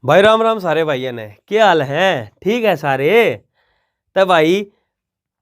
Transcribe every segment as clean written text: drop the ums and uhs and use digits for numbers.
भाई राम राम सारे भाइयों ने क्या हाल है। ठीक है सारे। तो भाई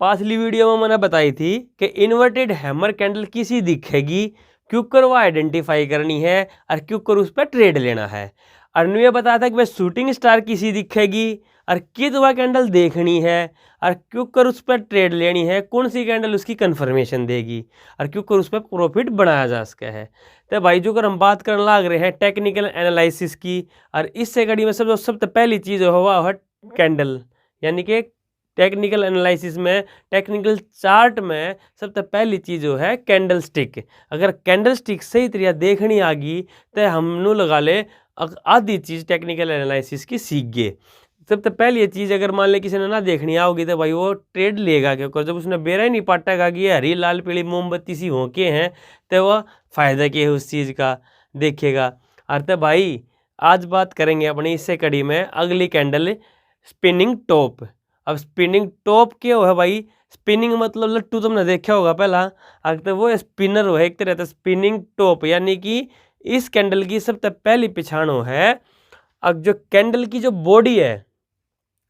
पाछली वीडियो में मैंने बताई थी कि इन्वर्टेड हैमर कैंडल किसी दिखेगी क्यों कर वो आइडेंटिफाई करनी है और क्यों कर उस पर ट्रेड लेना है। और ने बताया था कि भाई शूटिंग स्टार किसी दिखेगी और किस वह कैंडल देखनी है और क्यों कर उस पर ट्रेड लेनी है, कौन सी कैंडल उसकी कंफर्मेशन देगी और क्यों कर उस पर प्रॉफिट बनाया जा सके है। तो भाई जो कर हम बात करने लग रहे हैं टेक्निकल एनालिसिस की, और इससे कड़ी में सबसे पहली चीज़ हुआ है कैंडल, यानी कि टेक्निकल एनालिसिस में टेक्निकल चार्ट में सबसे पहली चीज़ जो है कैंडल स्टिक। अगर कैंडल स्टिक सही तरीका देखनी आ गई तो हमनू लगा ले आधी चीज़ टेक्निकल एनालिसिस की सीख गए। सबसे पहली ये चीज़ अगर मान ले किसी ने ना देखनी आओगी तो भाई वो ट्रेड लेगा, क्योंकि जब उसने बेरा ही नहीं पाटेगा कि ये हरी लाल पीली मोमबत्ती सी होके हैं तो वह फ़ायदा क्या है उस चीज़ का देखेगा। और तो भाई आज बात करेंगे अपनी इससे कड़ी में अगली कैंडल स्पिनिंग टॉप। अब स्पिनिंग टॉप क्या है भाई? स्पिनिंग मतलब लट्टू तुमने देखा होगा पहला, अगर तो वो स्पिनर हो एक तरह से स्पिनिंग टॉप, यानी कि इस कैंडल की सबसे पहली पहचान है अब जो कैंडल की जो बॉडी है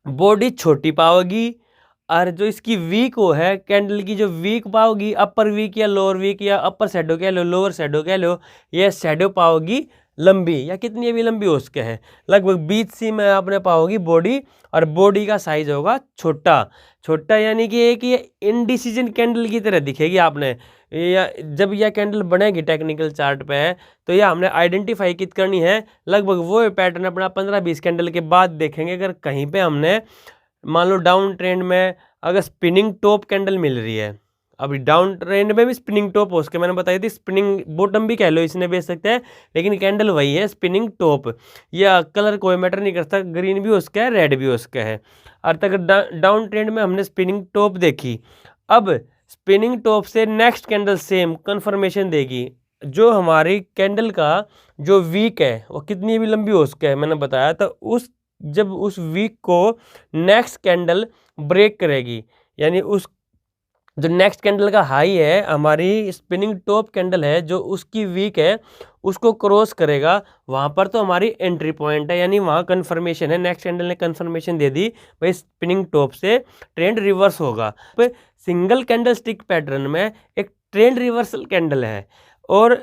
बॉडी छोटी पाओगी, और जो इसकी वीक हो है कैंडल की जो वीक पाओगी अपर वीक या लोअर वीक या अपर शैडो कह लो लोअर शैडो कह लो, यह शैडो पाओगी लंबी या कितनी भी लंबी हो सके है लगभग 20 सी में आपने पाओगी बॉडी, और बॉडी का साइज होगा छोटा छोटा, यानी कि एक ये इनडिसीजन कैंडल की तरह दिखेगी आपने। या जब यह कैंडल बनेगी टेक्निकल चार्ट पे है तो यह हमने आइडेंटिफाई कित करनी है, लगभग वो पैटर्न अपना 15-20 कैंडल के बाद देखेंगे। अगर कहीं पे हमने मान लो डाउन ट्रेंड में अगर स्पिनिंग टॉप कैंडल मिल रही है, अभी डाउन ट्रेंड में भी स्पिनिंग टॉप हो उसके मैंने बताई थी, स्पिनिंग बॉटम भी कह लो इसने बेच सकते हैं, लेकिन कैंडल वही है स्पिनिंग टॉप। या कलर कोई मैटर नहीं करता, ग्रीन भी उसका है रेड भी उसका है। और तक डाउन ट्रेंड में हमने स्पिनिंग टॉप देखी, अब स्पिनिंग टॉप से नेक्स्ट कैंडल सेम कंफर्मेशन देगी। जो हमारी कैंडल का जो वीक है वो कितनी भी लंबी हो सके है मैंने बताया, तो उस जब उस वीक को नेक्स्ट कैंडल ब्रेक करेगी, यानी उस जो नेक्स्ट कैंडल का हाई है हमारी स्पिनिंग टॉप कैंडल है जो उसकी वीक है उसको क्रॉस करेगा, वहाँ पर तो हमारी एंट्री पॉइंट है, यानी वहाँ कंफर्मेशन है। नेक्स्ट कैंडल ने कंफर्मेशन दे दी भाई स्पिनिंग टॉप से ट्रेंड रिवर्स होगा। सिंगल कैंडल स्टिक पैटर्न में एक ट्रेंड रिवर्सल कैंडल है, और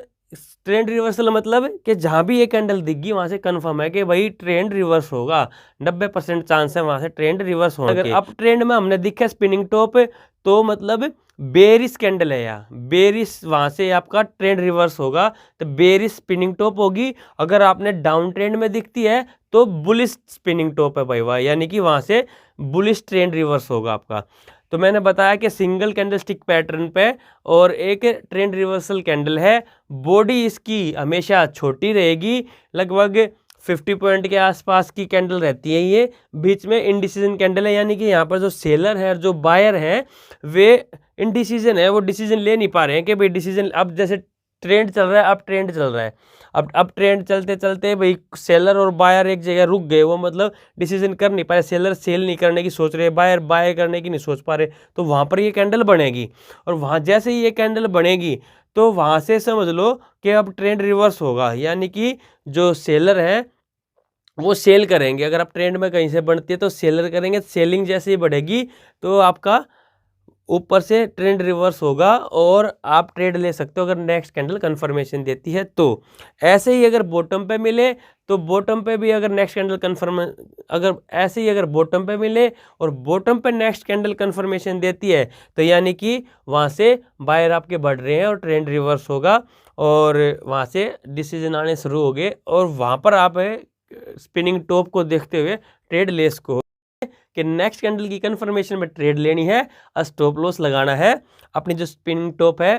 ट्रेंड रिवर्सल मतलब कि जहाँ भी ये कैंडल दिखगी वहाँ से कंफर्म है कि भाई ट्रेंड रिवर्स होगा, 90% चांस है वहाँ से ट्रेंड रिवर्स होने के। अगर अप ट्रेंड में हमने दिखा स्पिनिंग टॉप तो मतलब बेरिस कैंडल है, या बेरिस वहाँ से आपका ट्रेंड रिवर्स होगा तो बेरिस स्पिनिंग टॉप होगी। अगर आपने डाउन ट्रेंड में दिखती है तो बुलिश स्पिनिंग टॉप है भाई, वह यानी कि वहाँ से बुलिश ट्रेंड रिवर्स होगा आपका। तो मैंने बताया कि सिंगल कैंडल स्टिक पैटर्न पे और एक ट्रेंड रिवर्सल कैंडल है, बॉडी इसकी हमेशा छोटी रहेगी, लगभग 50 पॉइंट के आसपास की कैंडल रहती है। ये बीच में इनडिसीजन कैंडल है, यानी कि यहाँ पर जो सेलर है और जो बायर है वे इनडिसीजन है, वो डिसीजन ले नहीं पा रहे हैं कि भाई डिसीजन अब जैसे ट्रेंड चल रहा है, अब ट्रेंड चल रहा है, अब ट्रेंड चलते चलते भाई सेलर और बायर एक जगह रुक गए, वो मतलब डिसीजन कर नहीं पाए, सेलर सेल नहीं करने की सोच रहे, बायर बाय करने की नहीं सोच पा रहे, तो वहाँ पर ये कैंडल बनेगी। और वहाँ जैसे ही ये कैंडल बनेगी तो वहाँ से समझ लो कि अब ट्रेंड रिवर्स होगा, यानी कि जो सेलर है वो सेल करेंगे। अगर आप ट्रेंड में कहीं से बनती है तो सेलर करेंगे, सेलिंग जैसे ही बढ़ेगी तो आपका ऊपर से ट्रेंड रिवर्स होगा और आप ट्रेड ले सकते हो अगर नेक्स्ट कैंडल कंफर्मेशन देती है तो। ऐसे ही अगर बॉटम पे मिले तो बॉटम पे भी अगर नेक्स्ट कैंडल कंफर्म, अगर ऐसे ही अगर बॉटम पे मिले और बॉटम पे नेक्स्ट कैंडल कंफर्मेशन देती है तो यानी कि वहाँ से बायर आपके बढ़ रहे हैं और ट्रेंड रिवर्स होगा, और वहाँ से डिसीजन आने शुरू हो गए, और वहाँ पर आप स्पिनिंग टॉप को देखते हुए ट्रेड ले सको कि नेक्स्ट कैंडल की कंफर्मेशन में ट्रेड लेनी है और स्टॉप लॉस लगाना है। अपनी जो स्पिनिंग टॉप है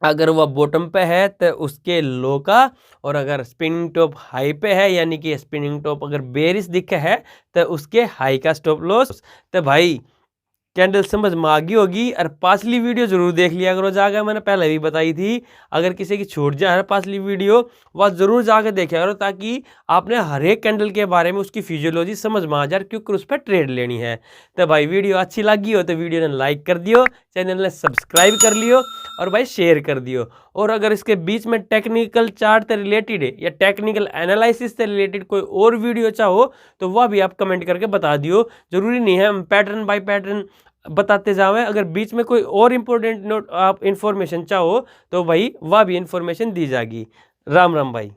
अगर वह बॉटम पे है तो उसके लो का, और अगर स्पिनिंग टॉप हाई पे है यानी कि स्पिनिंग टॉप अगर बेरिश दिखे है तो उसके हाई का स्टॉप लॉस। तो भाई कैंडल समझ में आ गई होगी, और पाछली वीडियो जरूर देख लिया करो जाकर, मैंने पहले भी बताई थी। अगर किसी की छूट जाए पाछली वीडियो वह जरूर जाकर देखा करो, ताकि आपने हर एक कैंडल के बारे में उसकी फिजियोलॉजी समझ में आ जाए क्योंकि उस पर ट्रेड लेनी है। तो भाई वीडियो अच्छी लगी हो तो वीडियो ने लाइक कर दियो, चैनल ने सब्सक्राइब कर लियो और भाई शेयर कर दियो। और अगर इसके बीच में टेक्निकल चार्ट से रिलेटेड या टेक्निकल एनालिसिस से रिलेटेड कोई और वीडियो चाहो तो वह भी आप कमेंट करके बता दियो। जरूरी नहीं है हम पैटर्न बाय पैटर्न बताते जावे, अगर बीच में कोई और इम्पोर्टेंट नोट आप इन्फॉर्मेशन चाहो तो भाई वह भी इन्फॉर्मेशन दी जाएगी। राम राम भाई।